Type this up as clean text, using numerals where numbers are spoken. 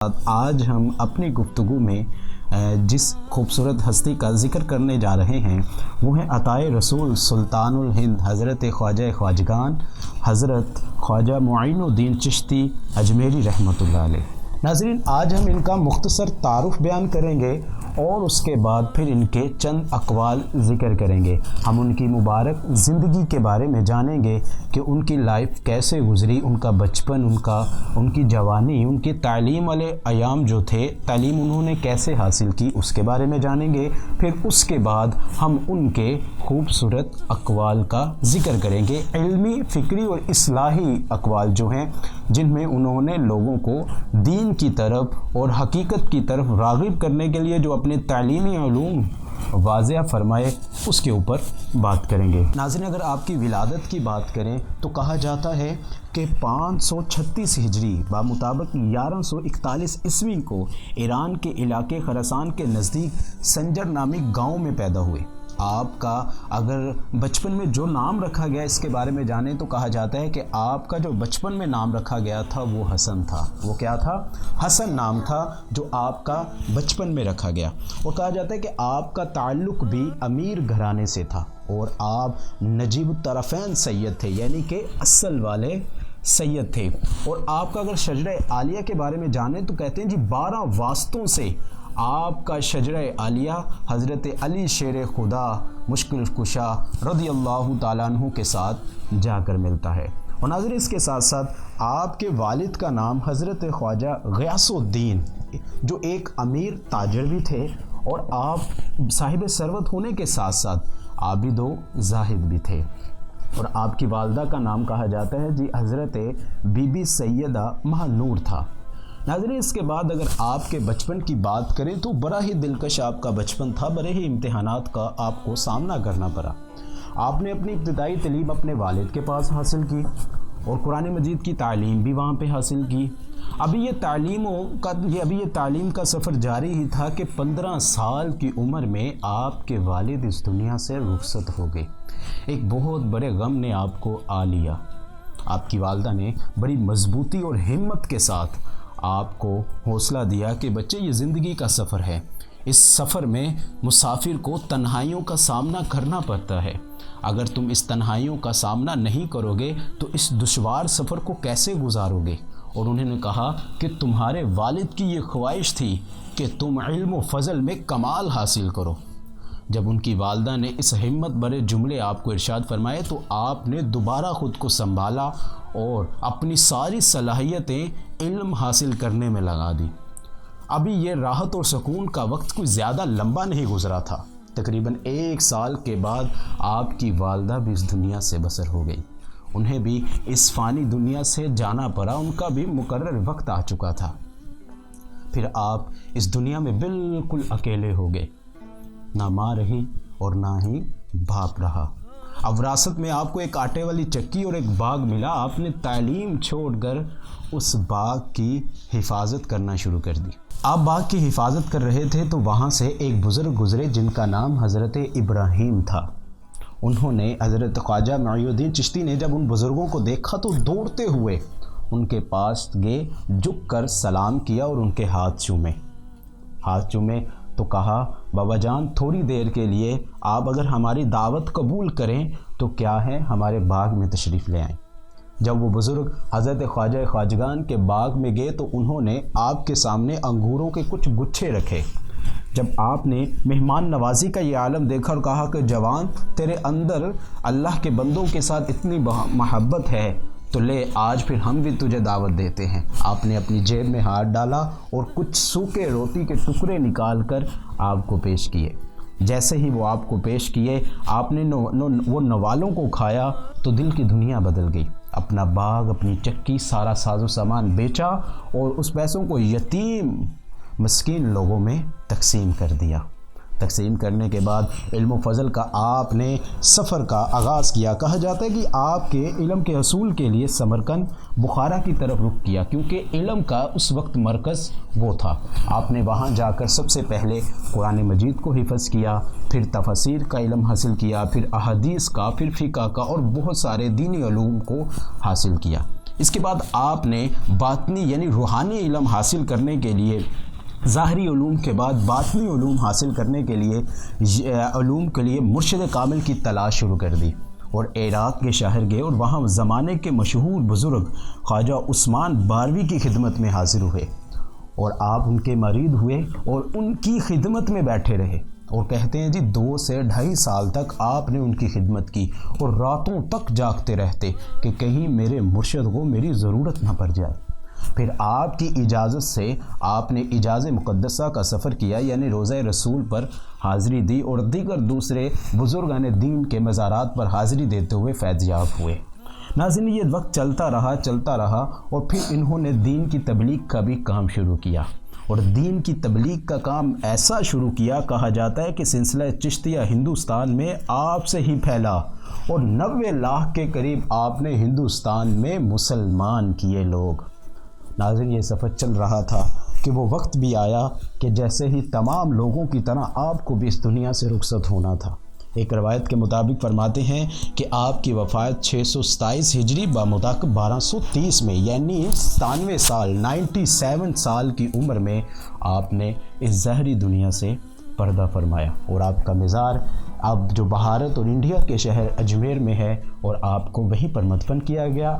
آج ہم اپنی گفتگو میں جس خوبصورت ہستی کا ذکر کرنے جا رہے ہیں وہ ہیں عطائے رسول سلطان الہند حضرت خواجہ خواجگان حضرت خواجہ معین الدین چشتی اجمیری رحمۃ اللہ علیہ۔ ناظرین، آج ہم ان کا مختصر تعارف بیان کریں گے اور اس کے بعد پھر ان کے چند اقوال ذکر کریں گے۔ ہم ان کی مبارک زندگی کے بارے میں جانیں گے کہ ان کی لائف کیسے گزری، ان کا بچپن، ان کی جوانی، ان کی تعلیم والے ایام جو تھے، تعلیم انہوں نے کیسے حاصل کی، اس کے بارے میں جانیں گے۔ پھر اس کے بعد ہم ان کے خوبصورت اقوال کا ذکر کریں گے، علمی، فکری اور اصلاحی اقوال جو ہیں جن میں انہوں نے لوگوں کو دین کی طرف اور حقیقت کی طرف راغب کرنے کے لیے جو اپنے تعلیمی علوم واضح فرمائے، اس کے اوپر بات کریں گے۔ ناظرین، اگر آپ کی ولادت کی بات کریں تو کہا جاتا ہے کہ 536 ہجری بمطابق 1141 عیسوی کو ایران کے علاقے خراسان کے نزدیک سنجر نامی گاؤں میں پیدا ہوئے۔ آپ کا اگر بچپن میں جو نام رکھا گیا اس کے بارے میں جانیں تو کہا جاتا ہے کہ آپ کا جو بچپن میں نام رکھا گیا تھا وہ حسن تھا۔ وہ کیا تھا؟ حسن نام تھا جو آپ کا بچپن میں رکھا گیا۔ اور کہا جاتا ہے کہ آپ کا تعلق بھی امیر گھرانے سے تھا اور آپ نجیب الطرفین سید تھے، یعنی کہ اصل والے سید تھے۔ اور آپ کا اگر شجرہ عالیہ کے بارے میں جانیں تو کہتے ہیں 12 واسطوں سے آپ کا شجرہ عالیہ حضرت علی شیر خدا مشکل کشا رضی اللہ تعالیٰ عنہ کے ساتھ جا کر ملتا ہے۔ اور ناظرین، اس کے ساتھ ساتھ آپ کے والد کا نام حضرت خواجہ غیاث الدین جو ایک امیر تاجر بھی تھے اور آپ صاحب ثروت ہونے کے ساتھ ساتھ عابد و زاہد بھی تھے۔ اور آپ کی والدہ کا نام کہا جاتا ہے حضرت بی بی سیدہ ماہ نور تھا۔ ناظرین، اس کے بعد اگر آپ کے بچپن کی بات کریں تو بڑا ہی دلکش آپ کا بچپن تھا، بڑے ہی امتحانات کا آپ کو سامنا کرنا پڑا۔ آپ نے اپنی ابتدائی تعلیم اپنے والد کے پاس حاصل کی اور قرآن مجید کی تعلیم بھی وہاں پہ حاصل کی۔ ابھی یہ تعلیم کا سفر جاری ہی تھا کہ 15 سال کی عمر میں آپ کے والد اس دنیا سے رخصت ہو گئے۔ ایک بہت بڑے غم نے آپ کو آ لیا۔ آپ کی والدہ نے بڑی مضبوطی اور ہمت کے ساتھ آپ کو حوصلہ دیا کہ بچے، یہ زندگی کا سفر ہے، اس سفر میں مسافر کو تنہائیوں کا سامنا کرنا پڑتا ہے۔ اگر تم اس تنہائیوں کا سامنا نہیں کرو گے تو اس دشوار سفر کو کیسے گزارو گے؟ اور انہوں نے کہا کہ تمہارے والد کی یہ خواہش تھی کہ تم علم و فضل میں کمال حاصل کرو۔ جب ان کی والدہ نے اس ہمت بھرے جملے آپ کو ارشاد فرمائے تو آپ نے دوبارہ خود کو سنبھالا اور اپنی ساری صلاحیتیں علم حاصل کرنے میں لگا دی۔ ابھی یہ راحت اور سکون کا وقت کوئی زیادہ لمبا نہیں گزرا تھا۔ تقریباً 1 سال کے بعد آپ کی والدہ بھی اس دنیا سے بسر ہو گئی۔ انہیں بھی اس فانی دنیا سے جانا پڑا، ان کا بھی مقرر وقت آ چکا تھا۔ پھر آپ اس دنیا میں بالکل اکیلے ہو گئے، نہ ماں رہی اور نہ ہی باپ رہا۔ اب وراثت میں آپ کو ایک آٹے والی چکی اور ایک باغ ملا۔ آپ نے تعلیم چھوڑ کر اس باغ کی حفاظت کرنا شروع کر دی۔ آپ باغ کی حفاظت کر رہے تھے تو وہاں سے ایک بزرگ گزرے جن کا نام حضرت ابراہیم تھا۔ انہوں نے حضرت خواجہ معین الدین چشتی نے جب ان بزرگوں کو دیکھا تو دوڑتے ہوئے ان کے پاس گئے، جھک کر سلام کیا اور ان کے ہاتھ چومے تو کہا، بابا جان، تھوڑی دیر کے لیے آپ اگر ہماری دعوت قبول کریں تو کیا ہے ہمارے باغ میں تشریف لے آئیں۔ جب وہ بزرگ حضرت خواجہ خواجگان کے باغ میں گئے تو انہوں نے آپ کے سامنے انگوروں کے کچھ گچھے رکھے۔ جب آپ نے مہمان نوازی کا یہ عالم دیکھا اور کہا کہ جوان، تیرے اندر اللہ کے بندوں کے ساتھ اتنی محبت ہے تو لے، آج پھر ہم بھی تجھے دعوت دیتے ہیں۔ آپ نے اپنی جیب میں ہاتھ ڈالا اور کچھ سوکھے روٹی کے ٹکڑے نکال کر آپ کو پیش کیے۔ جیسے ہی وہ آپ کو پیش کیے، آپ نے وہ نوالوں کو کھایا تو دل کی دنیا بدل گئی۔ اپنا باغ، اپنی چکی، سارا ساز و سامان بیچا اور اس پیسوں کو یتیم مسکین لوگوں میں تقسیم کر دیا۔ تقسیم کرنے کے بعد علم و فضل کا آپ نے سفر کا آغاز کیا۔ کہا جاتا ہے کہ آپ کے علم کے حصول کے لیے سمرقند، بخارا کی طرف رخ کیا، کیونکہ علم کا اس وقت مرکز وہ تھا۔ آپ نے وہاں جا کر سب سے پہلے قرآن مجید کو حفظ کیا، پھر تفاسیر کا علم حاصل کیا، پھر احادیث کا، پھر فقہ کا اور بہت سارے دینی علوم کو حاصل کیا۔ اس کے بعد آپ نے باطنی یعنی روحانی علم حاصل کرنے کے لیے، ظاہری علوم کے بعد باطنی علوم حاصل کرنے کے لیے مرشد کامل کی تلاش شروع کر دی، اور عراق کے شہر گئے اور وہاں زمانے کے مشہور بزرگ خواجہ عثمان باروی کی خدمت میں حاضر ہوئے، اور آپ ان کے مرید ہوئے اور ان کی خدمت میں بیٹھے رہے، اور کہتے ہیں جی 2 سے 2.5 سال تک آپ نے ان کی خدمت کی، اور راتوں تک جاگتے رہتے کہ کہیں میرے مرشد کو میری ضرورت نہ پڑ جائے۔ پھر آپ کی اجازت سے آپ نے اجاز مقدسہ کا سفر کیا، یعنی روضہ رسول پر حاضری دی، اور دیگر دوسرے بزرگان دین کے مزارات پر حاضری دیتے ہوئے فیض یاب ہوئے۔ ناظرین، یہ وقت چلتا رہا اور پھر انہوں نے دین کی تبلیغ کا بھی کام شروع کیا، اور دین کی تبلیغ کا کام ایسا شروع کیا، کہا جاتا ہے کہ سلسلہ چشتیہ ہندوستان میں آپ سے ہی پھیلا، اور 90 لاکھ کے قریب آپ نے ہندوستان میں مسلمان کیے لوگ۔ ناظرین، یہ سفر چل رہا تھا کہ وہ وقت بھی آیا کہ جیسے ہی تمام لوگوں کی طرح آپ کو بھی اس دنیا سے رخصت ہونا تھا۔ ایک روایت کے مطابق فرماتے ہیں کہ آپ کی وفات 627 ہجری بمطابق 1230 میں، یعنی 97 سال کی عمر میں آپ نے اس زہری دنیا سے پردہ فرمایا، اور آپ کا مزار اب جو بھارت اور انڈیا کے شہر اجمیر میں ہے، اور آپ کو وہیں پر مدفن کیا گیا۔